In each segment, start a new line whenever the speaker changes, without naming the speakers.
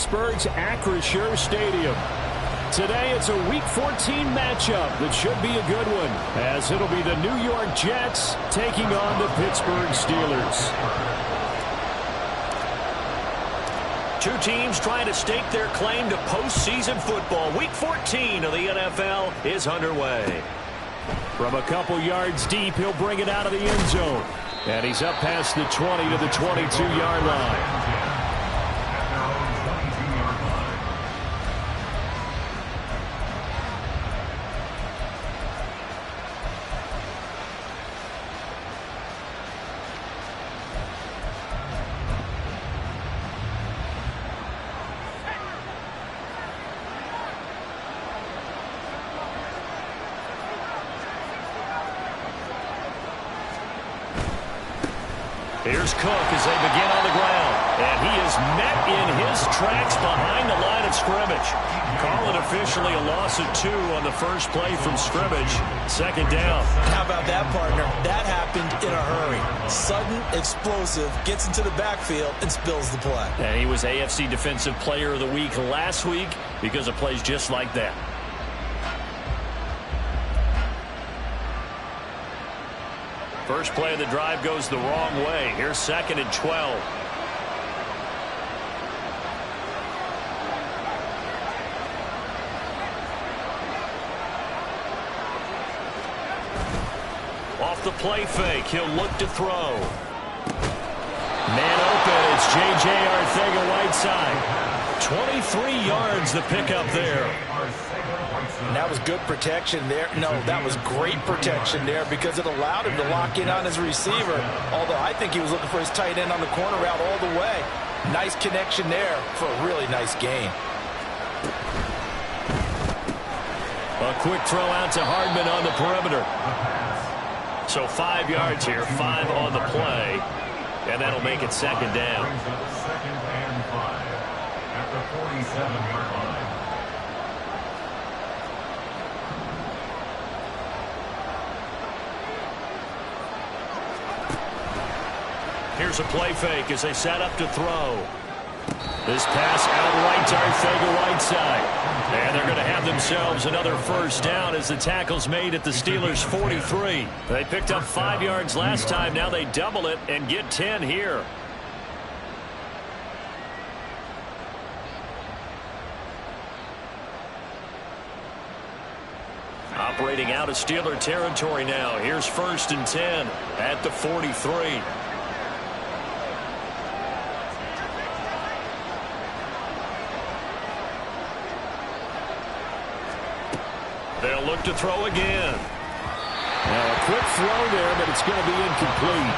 Pittsburgh's Acrisure Stadium. Today it's a Week 14 matchup that should be a good one, as it'll be the New York Jets taking on the Pittsburgh Steelers.
Two teams trying to stake their claim to postseason football. Week 14 of the NFL is underway.
From a couple yards deep, he'll bring it out of the end zone. And he's up past the 20 to the 22-yard line.
Here's Cook as they begin on the ground. And he is met in his tracks behind the line of scrimmage. Call it officially a loss of 2 on the first play from scrimmage. Second down.
How about that, partner? That happened in a hurry. Sudden, explosive, gets into the backfield and spills the play.
And he was AFC Defensive Player of the Week last week because of plays just like that. First play of the drive goes the wrong way. Here's 2nd and 12. Off the play fake, he'll look to throw. Man open, it's J.J. Arcega-Whiteside. 23 yards the pickup there.
And that was good protection there. No, that was great protection there because it allowed him to lock in on his receiver. Although I think he was looking for his tight end on the corner route all the way. Nice connection there for a really nice gain.
A quick throw out to Hardman on the perimeter. So 5 yards here, 5 on the play. And that'll make it second down.
Second and 5 at the 47-yard line.
Here's a play fake as they set up to throw. This pass outright to Arcega-Whiteside. And they're going to have themselves another first down as the tackle's made at the Steelers' 43. They picked up 5 yards last time. Now they double it and get 10 here. Operating out of Steeler territory now. Here's 1st and 10 at the 43. They'll look to throw again.
Now a quick throw there, but it's going to be incomplete.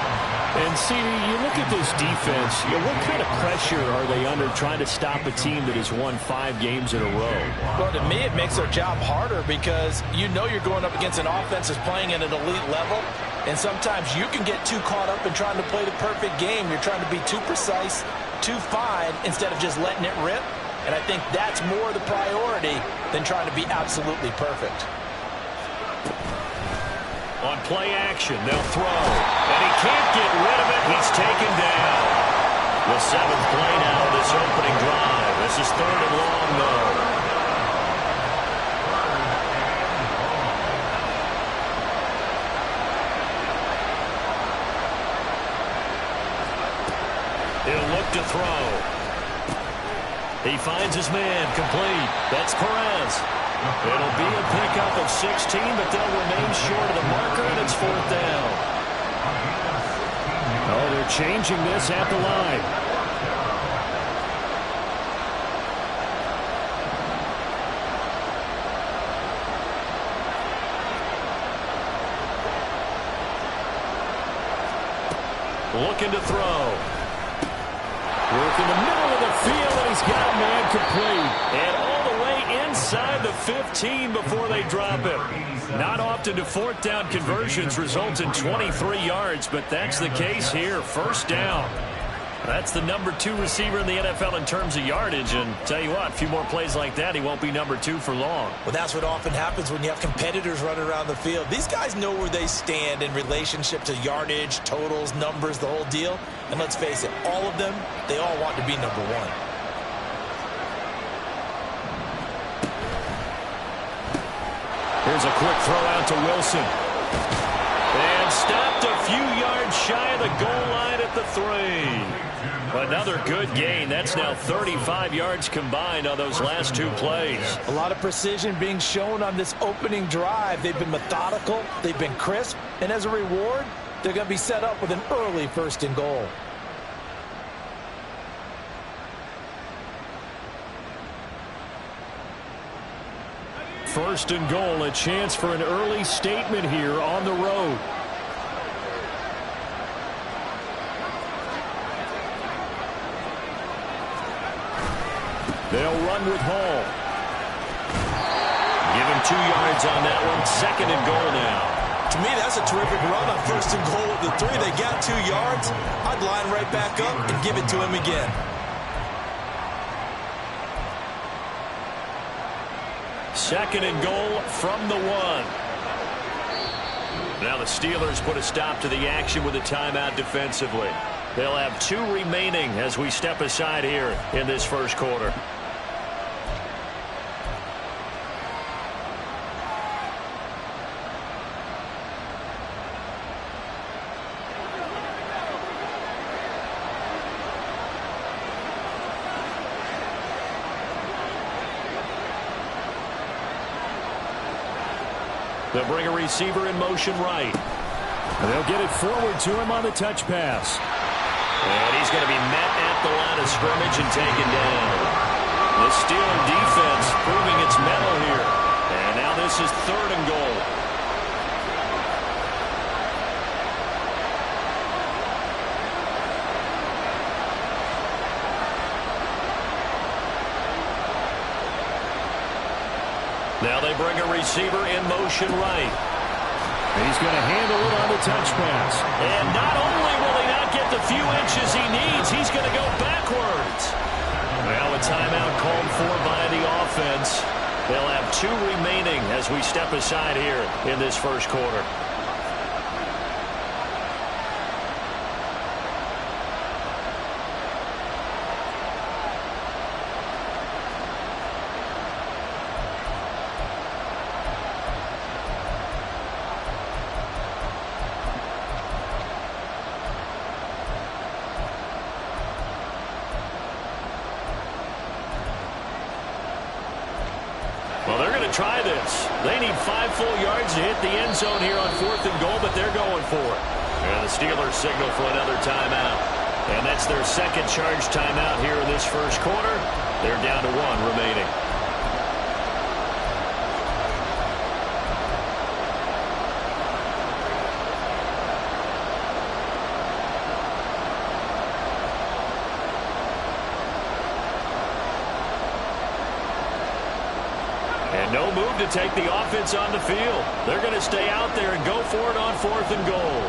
And see, you look at this defense, what kind of pressure are they under trying to stop a team that has won 5 games in a row?
Well, to me, it makes their job harder because you know you're going up against an offense that's playing at an elite level. And sometimes you can get too caught up in trying to play the perfect game. You're trying to be too precise, too fine, instead of just letting it rip. And I think that's more the priority than trying to be absolutely perfect.
On play action, they'll throw. And he can't get rid of it. He's taken down. The 7th play now of this opening drive. This is 3rd and long, though. He'll look to throw. He finds his man, complete. That's Perez. It'll be a pickup of 16, but they'll remain short of the marker, and it's 4th down.
Oh, they're changing this at the line.
Looking to throw.
Work in the middle of the field, and he's got a man complete.
And all the way inside the 15 before they drop him. Not often do 4th down conversions result in 23 yards, but that's the case here. 1st down. That's the number 2 receiver in the NFL in terms of yardage. And tell you what, a few more plays like that, he won't be number 2 for long.
Well, that's what often happens when you have competitors running around the field. These guys know where they stand in relationship to yardage, totals, numbers, the whole deal. And let's face it, all of them, they all want to be number 1.
Here's a quick throw out to Wilson. And stopped a few yards shy of the goal line at the 3. Another good gain. That's now 35 yards combined on those last 2 plays.
A lot of precision being shown on this opening drive. They've been methodical. They've been crisp. And as a reward, they're going to be set up with an early 1st and goal.
First and goal, a chance for an early statement here on the road. They'll run with Hall.
Give him 2 yards on that one. 2nd and goal now.
To me, that's a terrific run on 1st and goal at the 3. They got 2 yards. I'd line right back up and give it to him again.
Second and goal from the 1. Now the Steelers put a stop to the action with a timeout defensively. They'll have 2 remaining as we step aside here in this 1st quarter. They'll bring a receiver in motion right.
They'll get it forward to him on the touch pass.
And he's going to be met at the line of scrimmage and taken down. The Steeler defense proving its mettle here. And now this is 3rd and goal. Now they bring a receiver in motion right.
And he's going to handle it on the touch pass.
And not only will he not get the few inches he needs, he's going to go backwards. Now a timeout called for by the offense. They'll have 2 remaining as we step aside here in this 1st quarter. Well, they're going to try this. They need 5 full yards to hit the end zone here on 4th and goal, but they're going for it. And the Steelers signal for another timeout. And that's their 2nd charge timeout here in this 1st quarter. They're down to 1 remaining. And no move to take the offense on the field. They're going to stay out there and go for it on 4th and goal.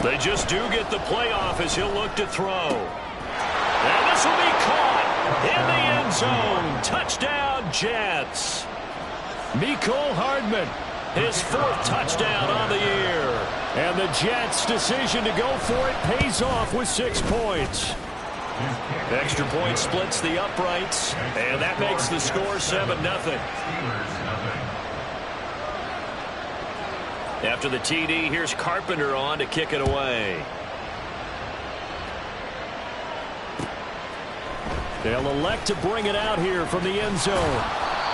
They just do get the playoff as he'll look to throw. And this will be caught in the end zone. Touchdown, Jets.
Mecole Hardman,
His 4th touchdown on the year.
and the Jets' decision to go for it pays off with 6 points.
Extra point splits the uprights, and that makes the score 7-0. After the TD, here's Carpenter on to kick it away.
They'll elect to bring it out here from the end zone.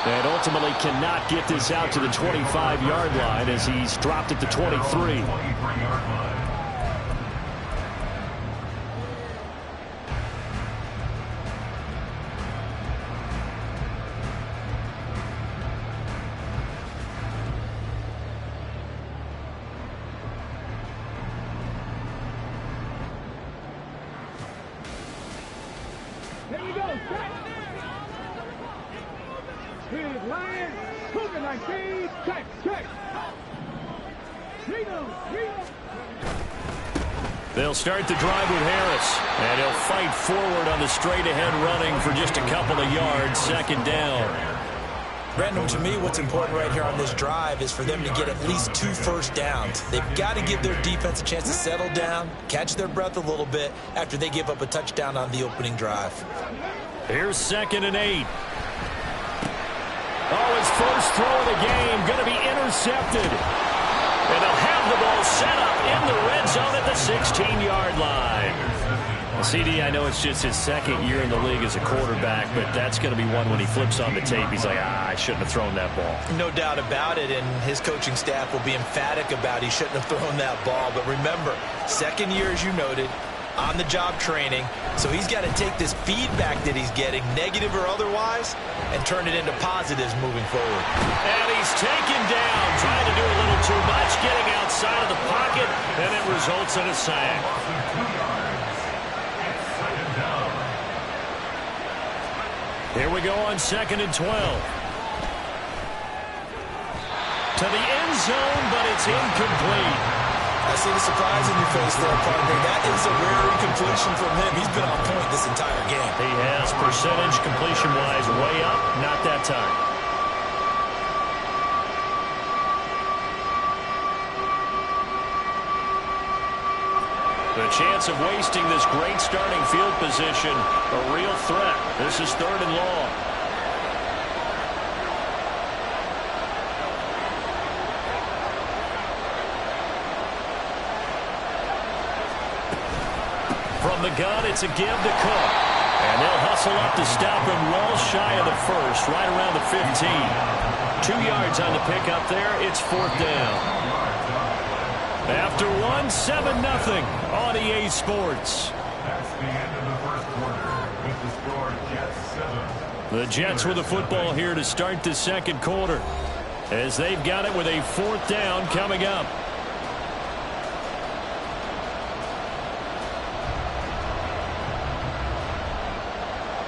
And ultimately cannot get this out to the 25-yard line as he's dropped at the 23.
Here we go. Check. Here's Lion. Cougar 19. Check. Check. Reno.
They'll start the drive with Harris, and he'll fight forward on the straight-ahead running for just a couple of yards. 2nd down.
Brandon, to me, what's important right here on this drive is for them to get at least 2 first downs. They've got to give their defense a chance to settle down, catch their breath a little bit after they give up a touchdown on the opening drive.
Here's 2nd and 8. Oh, his first throw of the game going to be intercepted. And they'll have the ball set up in the red zone at the 16-yard line. Well, CD, I know it's just his 2nd year in the league as a quarterback, but that's going to be one when he flips on the tape. He's like, I shouldn't have thrown that ball.
No doubt about it, and his coaching staff will be emphatic about he shouldn't have thrown that ball. But remember, 2nd year, as you noted, on-the-job training, so he's got to take this feedback that he's getting, negative or otherwise, and turn it into positives moving forward.
And he's taken down, trying to do a little too much, getting outside of the pocket, and it results in a sack. Here we go on 2nd and 12. To the end zone, but it's incomplete.
I see the surprise in your face there, partner. That is a rare incompletion from him. He's been on point this entire game.
He has, percentage completion-wise way up, not that time. The chance of wasting this great starting field position, a real threat. This is 3rd and long. From the gun, it's a give to Cook. And they'll hustle up to stop him well shy of the first, right around the 15. 2 yards on the pickup there. It's 4th down. After 1, 7-0 on EA Sports.
That's the end of the first quarter with the score Jets 7.
The Jets with the football here to start the 2nd quarter, as they've got it with a 4th down coming up.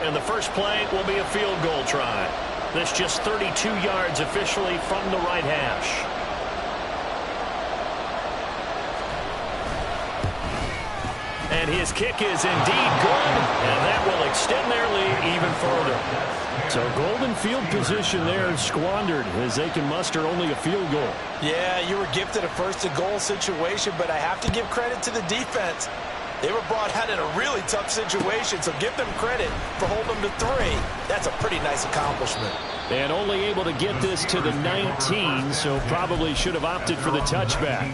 And the first play will be a field goal try. That's just 32 yards officially from the right hash. And his kick is indeed good, and that will extend their lead even further. So golden field position there squandered as they can muster only a field goal.
Yeah, you were gifted a 1st and goal situation, but I have to give credit to the defense. They were brought out in a really tough situation, so give them credit for holding them to 3. That's a pretty nice accomplishment.
And only able to get this to the 19, so probably should have opted for the touchback.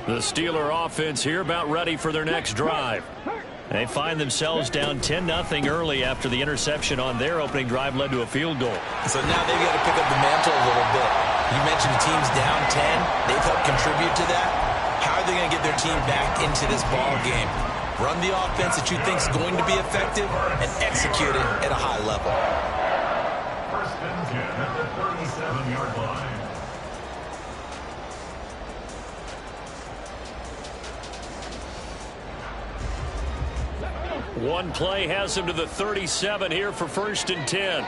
The Steeler offense here about ready for their next drive. They find themselves down 10-0 early after the interception on their opening drive led to a field goal.
So now they've got to pick up the mantle a little bit. You mentioned the team's down 10. They've helped contribute to that. How are they going to get their team back into this ball game? Run the offense that you think is going to be effective and execute it at a high level.
1st and 10 at the 37-yard line.
One play has them to the 37 here for 1st and 10.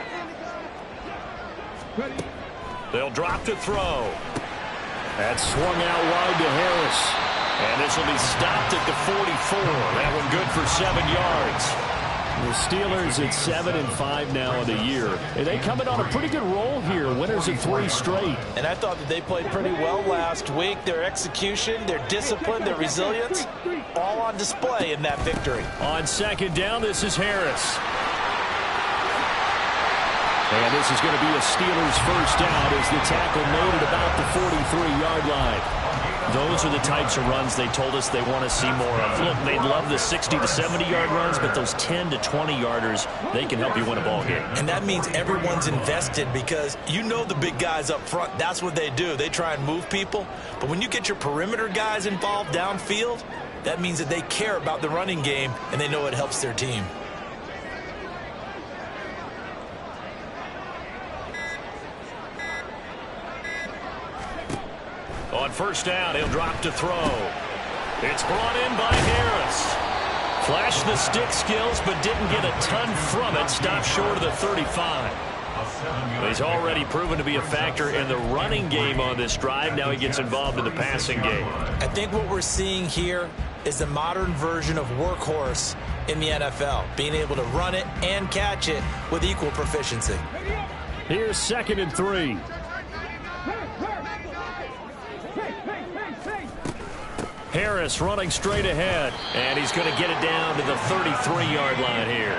They'll drop to throw. That's swung out wide to Harris. And this will be stopped at the 44. That one good for 7 yards. The Steelers at 7-5 now in the year. And they coming on a pretty good roll here. Winners of 3 straight.
And I thought that they played pretty well last week. Their execution, their discipline, their resilience, all on display in that victory.
On 2nd down, this is Harris. And this is going to be a Steelers 1st down as the tackle made at about the 43-yard line. Those are the types of runs they told us they want to see more of. Look, they'd love the 60 to 70-yard runs, but those 10 to 20-yarders, they can help you win a ball game.
And that means everyone's invested because you know the big guys up front, that's what they do. They try and move people. But when you get your perimeter guys involved downfield, that means that they care about the running game and they know it helps their team.
On 1st down, he'll drop to throw. It's brought in by Harris. Flashed the stick skills, but didn't get a ton from it. Stopped short of the 35. He's already proven to be a factor in the running game on this drive. Now he gets involved in the passing game.
I think what we're seeing here is the modern version of workhorse in the NFL, being able to run it and catch it with equal proficiency.
Here's 2nd and 3. Harris running straight ahead, and he's going to get it down to the 33-yard line here.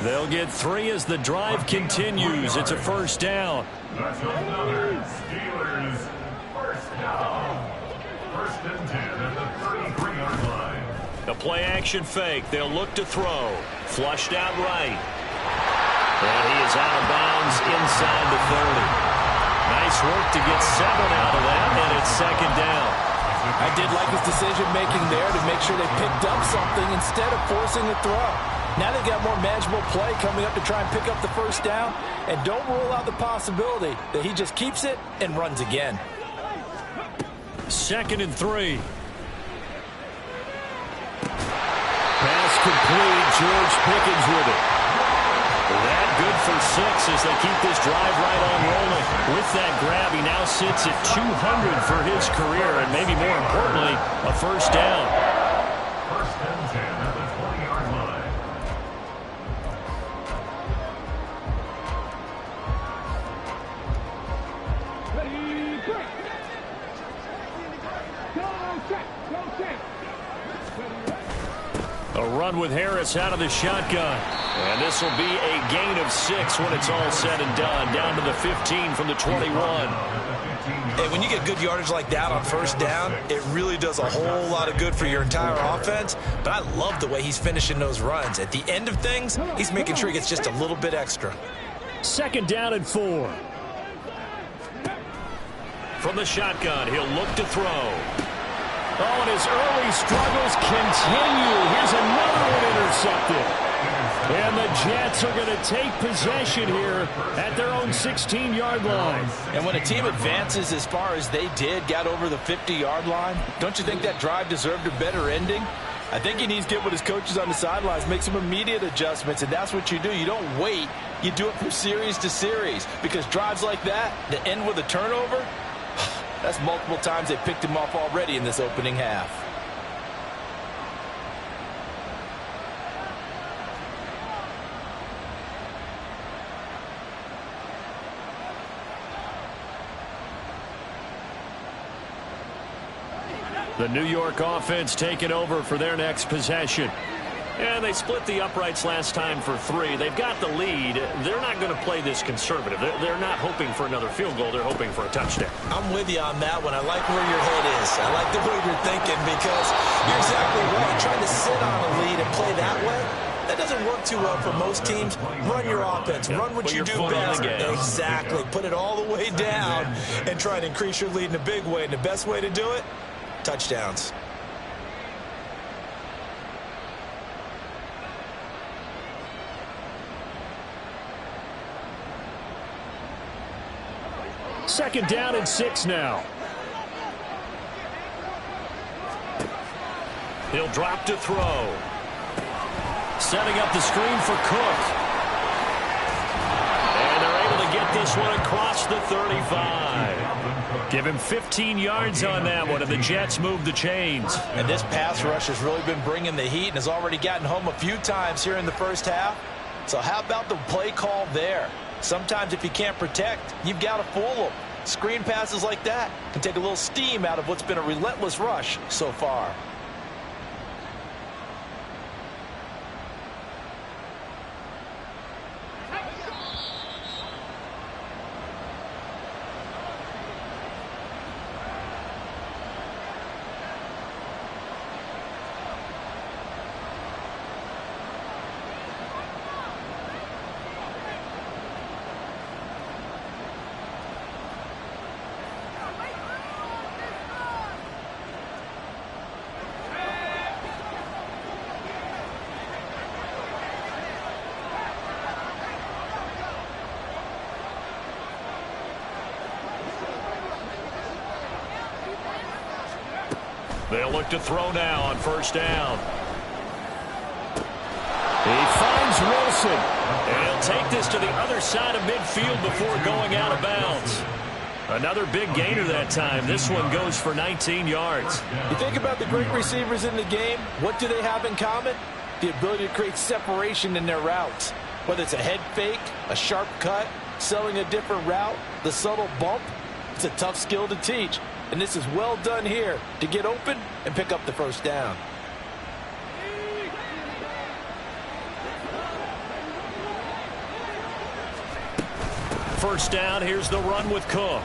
They'll get 3 as the drive continues. It's a first down.
That's another Steelers first down. 1st and 10 at the 33-yard line.
A play-action fake. They'll look to throw. Flushed out right. And he is out of bounds inside the 30. Nice work to get 7 out of that, and it's 2nd down.
I did like his decision-making there to make sure they picked up something instead of forcing the throw. Now they've got more manageable play coming up to try and pick up the first down, and don't rule out the possibility that he just keeps it and runs again.
2nd and 3. Pass complete. George Pickens with it. That good for 6 as they keep this drive right on rolling. With that grab, he now sits at 200 for his career, and maybe more importantly, a first down.
1st and 10 at the 20-yard line.
Ready, break. Go check, go check.
A run with Harris out of the shotgun. And this will be a gain of 6 when it's all said and done. Down to the 15 from the 21.
Hey, when you get good yardage like that on first down, it really does a whole lot of good for your entire offense. But I love the way he's finishing those runs. At the end of things, he's making sure he gets just a little bit extra.
2nd down and 4. From the shotgun, he'll look to throw. Oh, and his early struggles continue. Here's another one intercepted. And the Jets are going to take possession here at their own 16-yard line.
And when a team advances as far as they did, got over the 50-yard line, don't you think that drive deserved a better ending? I think he needs to get with his coaches on the sidelines, make some immediate adjustments, and that's what you do. You don't wait. You do it from series to series, because drives like that that end with a turnover, that's multiple times they picked him off already in this opening half.
The New York offense taking over for their next possession. And they split the uprights last time for 3. They've got the lead. They're not going to play this conservative. They're not hoping for another field goal. They're hoping for a touchdown.
I'm with you on that one. I like where your head is. I like the way you're thinking, because you're exactly right. Trying to sit on a lead and play that way, that doesn't work too well for most teams. Run your offense. Run what you do best. Exactly. Put it all the way down and try and increase your lead in a big way. And the best way to do it, touchdowns.
Second down and 6 now. He'll drop to throw. Setting up the screen for Cook. And they're able to get this one across the 35. Give him 15 yards on that one, and the Jets move the chains.
And this pass rush has really been bringing the heat and has already gotten home a few times here in the first half. So how about the play call there? Sometimes if you can't protect, you've got to fool them. Screen passes like that can take a little steam out of what's been a relentless rush so far.
They'll look to throw now on first down. He finds Wilson. And he'll take this to the other side of midfield before going out of bounds. Another big gainer that time. This one goes for 19 yards.
You think about the great receivers in the game, what do they have in common? The ability to create separation in their routes. Whether it's a head fake, a sharp cut, selling a different route, the subtle bump, it's a tough skill to teach. And this is well done here to get open and pick up the first down.
First down, here's the run with Cook.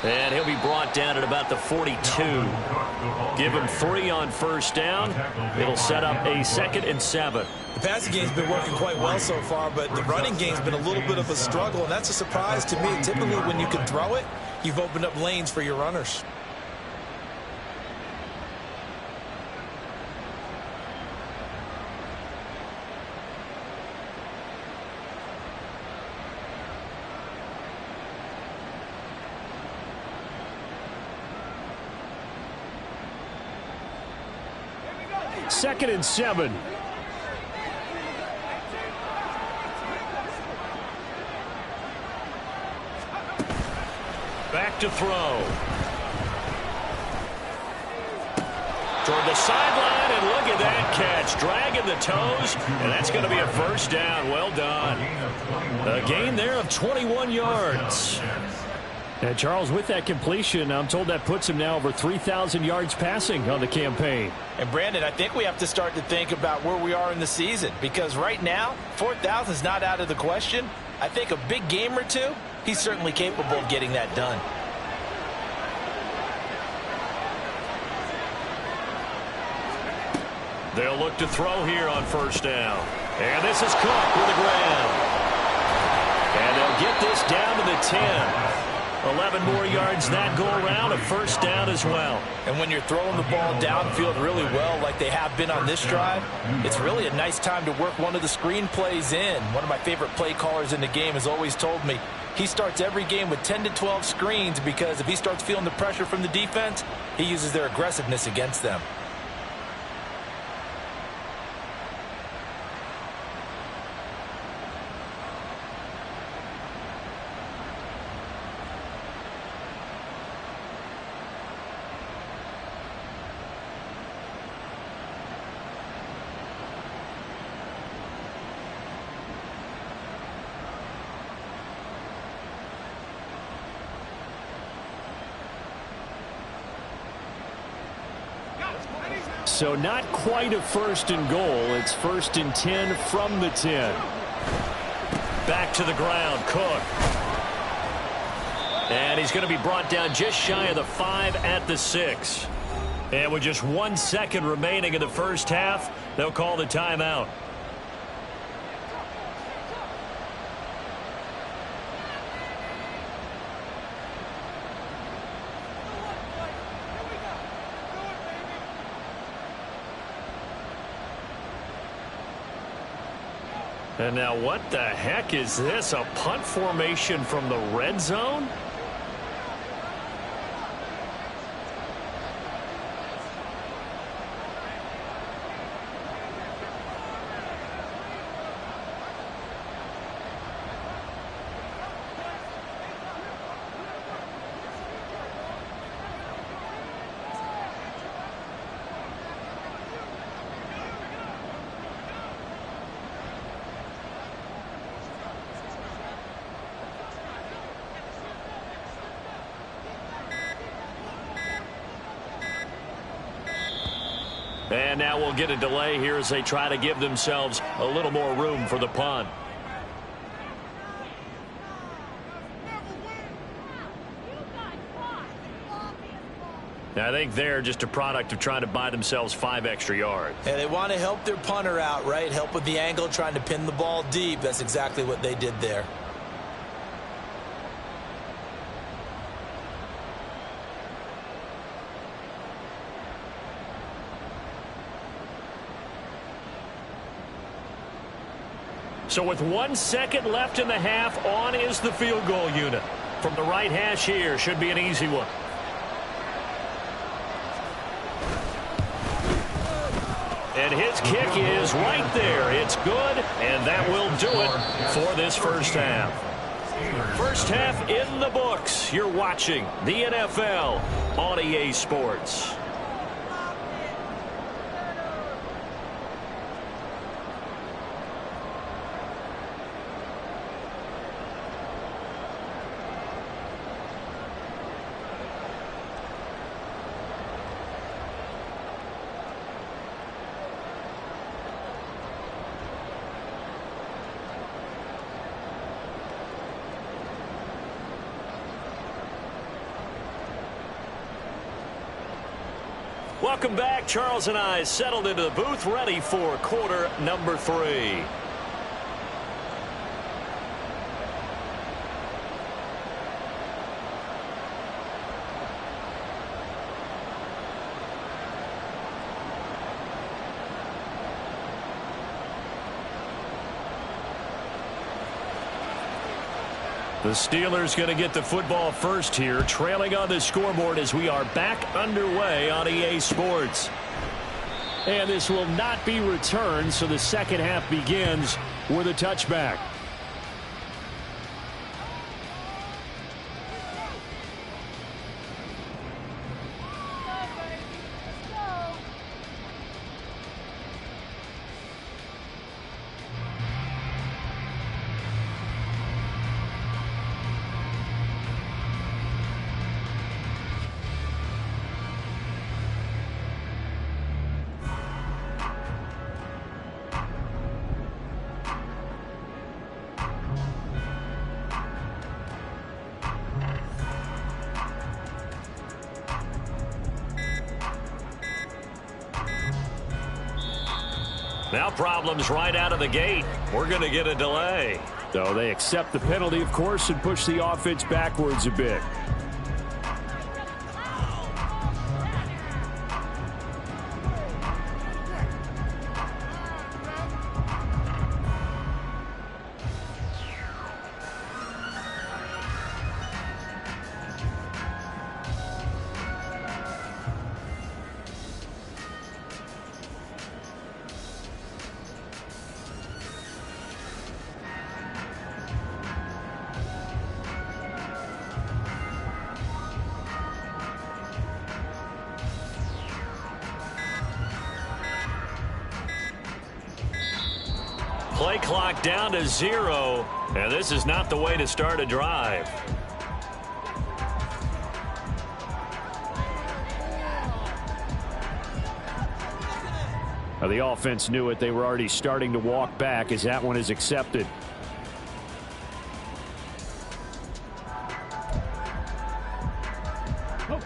And he'll be brought down at about the 42. Give him 3 on first down. It'll set up a 2nd and 7.
The passing game's been working quite well so far, but the running game's been a little bit of a struggle, and that's a surprise to me. Typically, when you can throw it, you've opened up lanes for your runners.
Second and 7.
Back to throw. Toward the sideline, and look at that catch. Dragging the toes, and that's going to be a first down. Well done. A gain there of 21 yards.
And Charles, with that completion, I'm told that puts him now over 3,000 yards passing on the campaign.
And Brandon, I think we have to start to think about where we are in the season, because right now, 4,000 is not out of the question. I think a big game or two, he's certainly capable of getting that done.
They'll look to throw here on first down. And this is Cook with the ground. And they'll get this down to the 10. 11 more yards that go around, a first down as well.
And when you're throwing the ball downfield really well like they have been on this drive, it's really a nice time to work one of the screen plays in. One of my favorite play callers in the game has always told me he starts every game with 10 to 12 screens, because if he starts feeling the pressure from the defense, he uses their aggressiveness against them.
So not quite a first and goal. It's 1st and 10 from the 10.
Back to the ground, Cook. And he's going to be brought down just shy of the 5 at the 6. And with just 1 second remaining in the first half, they'll call the timeout. And now what the heck is this? A punt formation from the red zone? And now we'll get a delay here as they try to give themselves a little more room for the punt. Now, I think they're just a product of trying to buy themselves 5 extra yards.
And they want to help their punter out, right? Help with the angle, trying to pin the ball deep. That's exactly what they did there.
So with 1 second left in the half, on is the field goal unit. From the right hash here, should be an easy one. And his kick is right there. It's good, and that will do it for this first half. First half in the books. You're watching the NFL on EA Sports. Welcome back. Charles and I settled into the booth, ready for quarter number 3. The Steelers going to get the football first here, trailing on the scoreboard as we are back underway on EA Sports.
And this will not be returned, so the second half begins with a touchback.
Now problems right out of the gate. We're going to get a delay.
So they accept the penalty, of course, and push the offense backwards a bit.
Play clock down to 0, and this is not the way to start a drive.
Now the offense knew it. They were already starting to walk back as that one is accepted.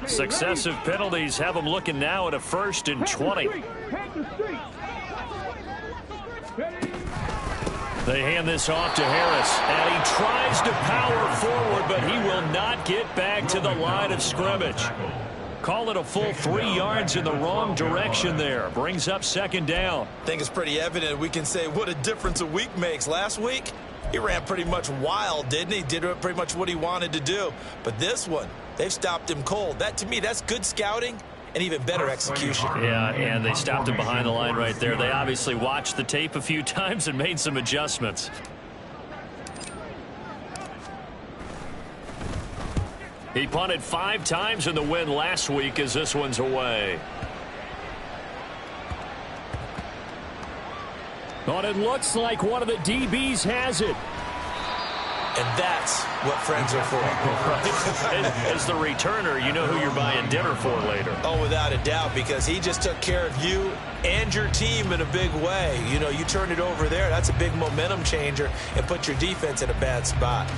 Successive penalties have them looking now at a 1st and 20. They hand this off to Harris, and he tries to power forward, but he will not get back to the line of scrimmage. Call it a full 3 yards in the wrong direction there. Brings up 2nd down.
I think it's pretty evident. We can say what a difference a week makes. Last week, he ran pretty much wild, didn't he? Did pretty much what he wanted to do. But this one, they've stopped him cold. That, to me, that's good scouting and even better execution.
Yeah, and they stopped him behind the line right there. They obviously watched the tape a few times and made some adjustments. He punted 5 times in the win last week as this one's away.
But it looks like one of the DBs has it.
And that's what friends are for.
As the returner, you know who you're buying dinner for later.
Oh, without a doubt, because he just took care of you and your team in a big way. You know, you turn it over there, that's a big momentum changer and put your defense in a bad spot.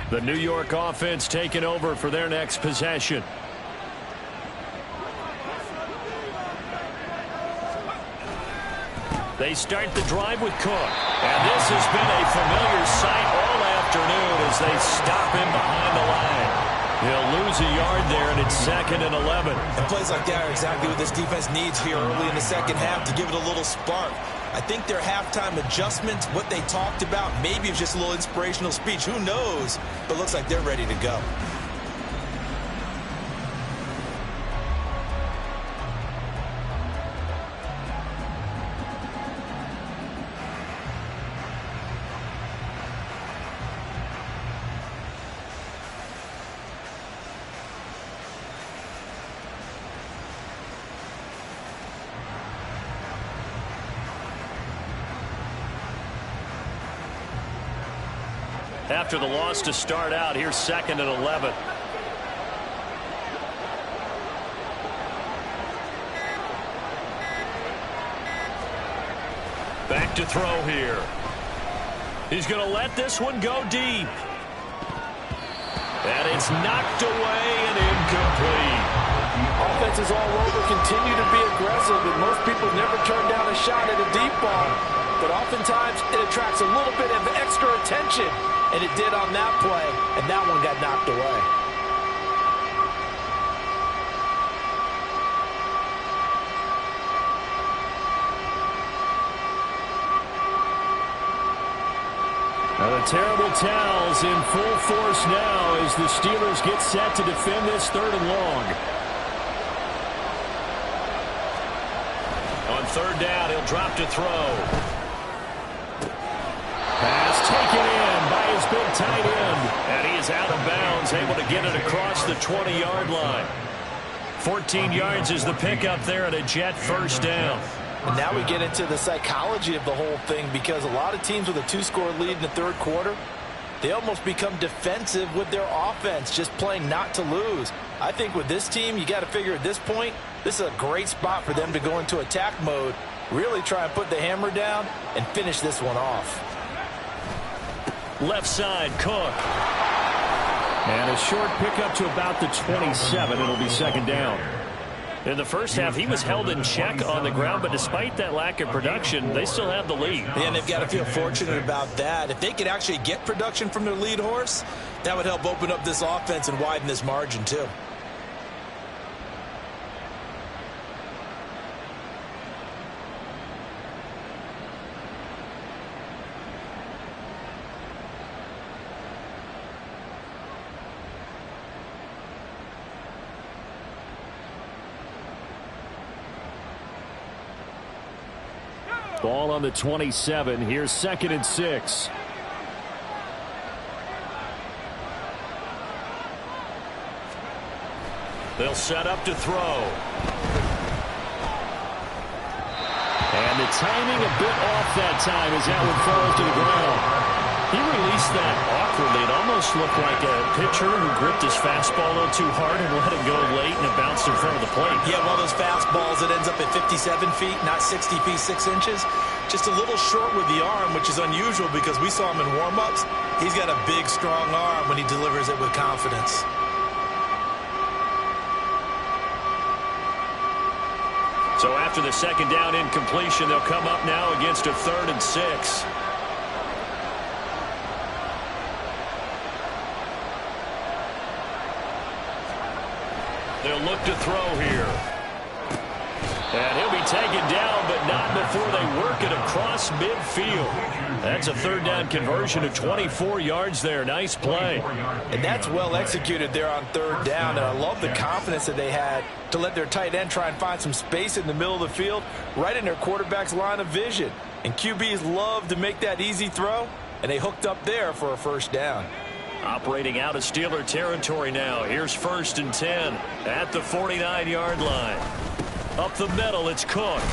The New York offense taking over for their next possession. They start the drive with Cook. And this has been a familiar sight all afternoon as they stop him behind the line. He'll lose a yard there, and it's 2nd and 11.
And plays like that are exactly what this defense needs here early in the second half to give it a little spark. I think their halftime adjustments, what they talked about, maybe it's just a little inspirational speech. Who knows? But it looks like they're ready to go.
after the loss to start out. Here's 2nd and 11. Back to throw here. He's going to let this one go deep. And it's knocked away and incomplete.
Offenses all over continue to be aggressive, and most people never turn down a shot at a deep ball. But oftentimes it attracts a little bit of extra attention, and it did on that play, and that one got knocked away.
Now the terrible towels in full force now as the Steelers get set to defend this 3rd and long.
On 3rd down, he'll drop to throw.
Pass taken in by his big tight end.
And he is out of bounds, able to get it across the 20-yard line. 14 yards is the pickup there, and a Jet 1st down.
And now we get into the psychology of the whole thing, because a lot of teams with a 2-score lead in the 3rd quarter, they almost become defensive with their offense, just playing not to lose. I think with this team, you got to figure at this point, this is a great spot for them to go into attack mode, really try and put the hammer down and finish this one off.
Left side, Cook.
And a short pickup to about the 27. It'll be 2nd down.
In the first half, he was held in check on the ground, but despite that lack of production, they still have the lead.
And they've got to feel fortunate about that. If they could actually get production from their lead horse, that would help open up this offense and widen this margin too.
Ball on the 27. Here's 2nd and 6.
They'll set up to throw.
And the timing a bit off that time as that one falls to the ground.
He released that awkwardly. It almost looked like a pitcher who gripped his fastball a little too hard and let it go late, and it bounced in front of the plate.
Yeah, one of those fastballs that ends up at 57 feet, not 60 feet, 6 inches. Just a little short with the arm, which is unusual because we saw him in warm-ups. He's got a big, strong arm when he delivers it with confidence.
So after the 2nd down incompletion, they'll come up now against a 3rd and 6. They'll look to throw here. And he'll be taken down, but not before they work it across midfield. That's a 3rd down conversion of 24 yards there. Nice play.
And that's well executed there on 3rd down. And I love the confidence that they had to let their tight end try and find some space in the middle of the field, right in their quarterback's line of vision. And QBs love to make that easy throw, and they hooked up there for a 1st down.
Operating out of Steeler territory now. Here's 1st and 10 at the 49-yard line. Up the middle, it's Cook.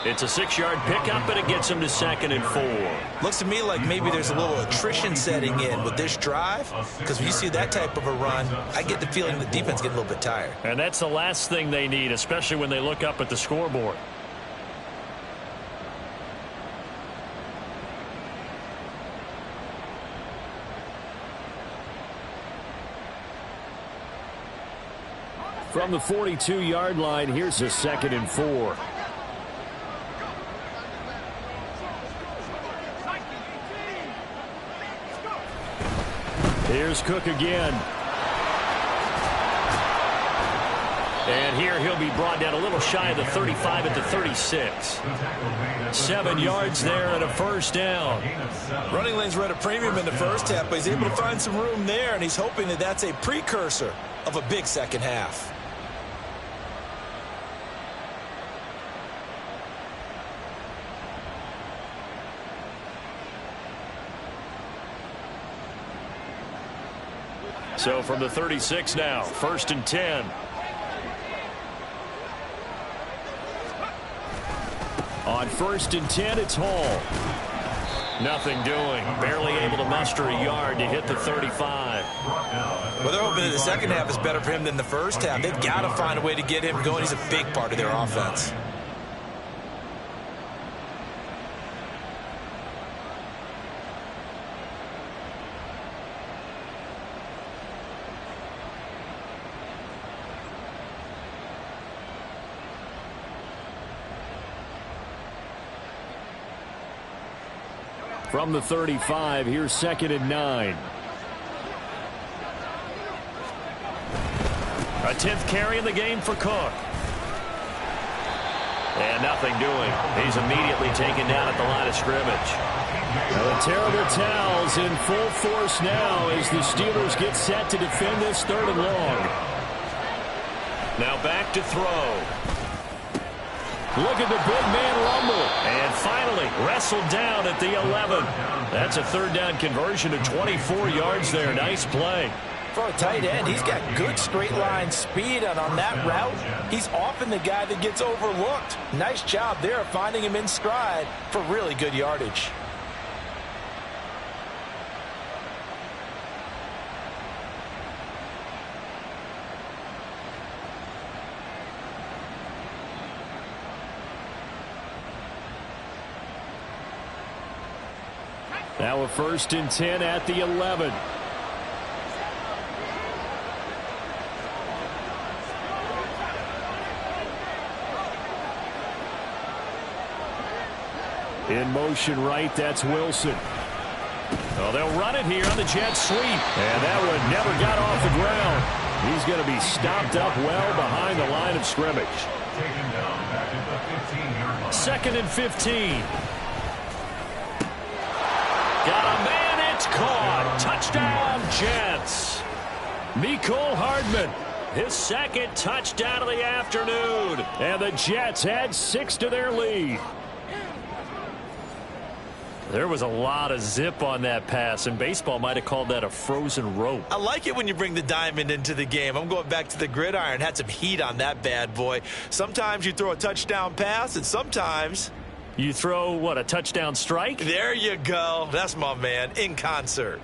It's a 6-yard pickup, and it gets him to 2nd and 4.
Looks to me like maybe there's a little attrition setting in with this drive, because when you see that type of a run, I get the feeling the defense getting a little bit tired.
And that's the last thing they need, especially when they look up at the scoreboard.
From the 42-yard line, here's a 2nd and 4. Here's Cook again.
And here he'll be brought down a little shy of the 35 at the 36. 7 yards there and a 1st down.
Running lanes were at a premium in the first half, but he's able to find some room there, and he's hoping that that's a precursor of a big second half.
So from the 36 now, 1st and 10.
On 1st and 10, it's Hall.
Nothing doing. Barely able to muster a yard to hit the 35.
Well, they're hoping that the second half is better for him than the first half. They've got to find a way to get him going. He's a big part of their offense.
From the 35, here's 2nd and 9.
A 10th carry in the game for Cook. And nothing doing. He's immediately taken down at the line of scrimmage.
The terrible towels in full force now as the Steelers get set to defend this 3rd and long.
Now back to throw.
Look at the big man rumble.
And finally wrestled down at the 11. That's a 3rd down conversion of 24 yards there. Nice play.
For a tight end, he's got good straight line speed, and on that route, he's often the guy that gets overlooked. Nice job there finding him in stride for really good yardage.
Now a 1st and 10 at the 11. In motion right, that's Wilson.
Well, they'll run it here on the jet sweep.
And that one never got off the ground. He's going to be stopped up well behind the line of scrimmage.
Taken down back at the 15-yard line.
2nd and 15. Got a man, it's caught. Touchdown, Jets.
Mecole Hardman.
His 2nd touchdown of the afternoon.
And the Jets add 6 to their lead.
There was a lot of zip on that pass, and baseball might have called that a frozen rope.
I like it when you bring the diamond into the game. I'm going back to the gridiron. Had some heat on that bad boy. Sometimes you throw a touchdown pass, and sometimes
You throw, what, a touchdown strike?
there you go. That's my man in concert.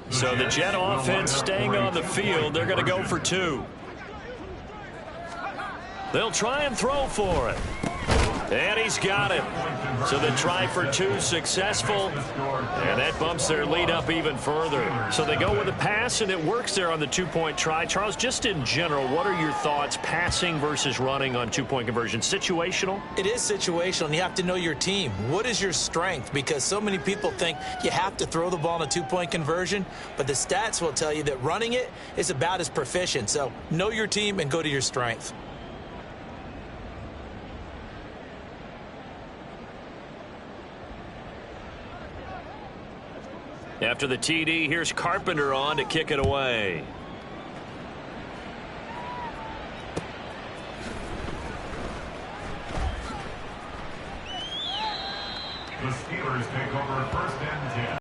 So the Jet offense staying on the field. They're going to go for 2. They'll try and throw for it. And he's got it. So the try for 2 successful. And that bumps their lead up even further. So they go with a pass, and it works there on the 2-point try. Charles, just in general, what are your thoughts passing versus running on 2-point conversion? Situational?
It is situational, and you have to know your team. What is your strength? Because so many people think you have to throw the ball in a 2-point conversion, but the stats will tell you that running it is about as proficient. So know your team and go to your strength.
After the TD, here's Carpenter on to kick it away.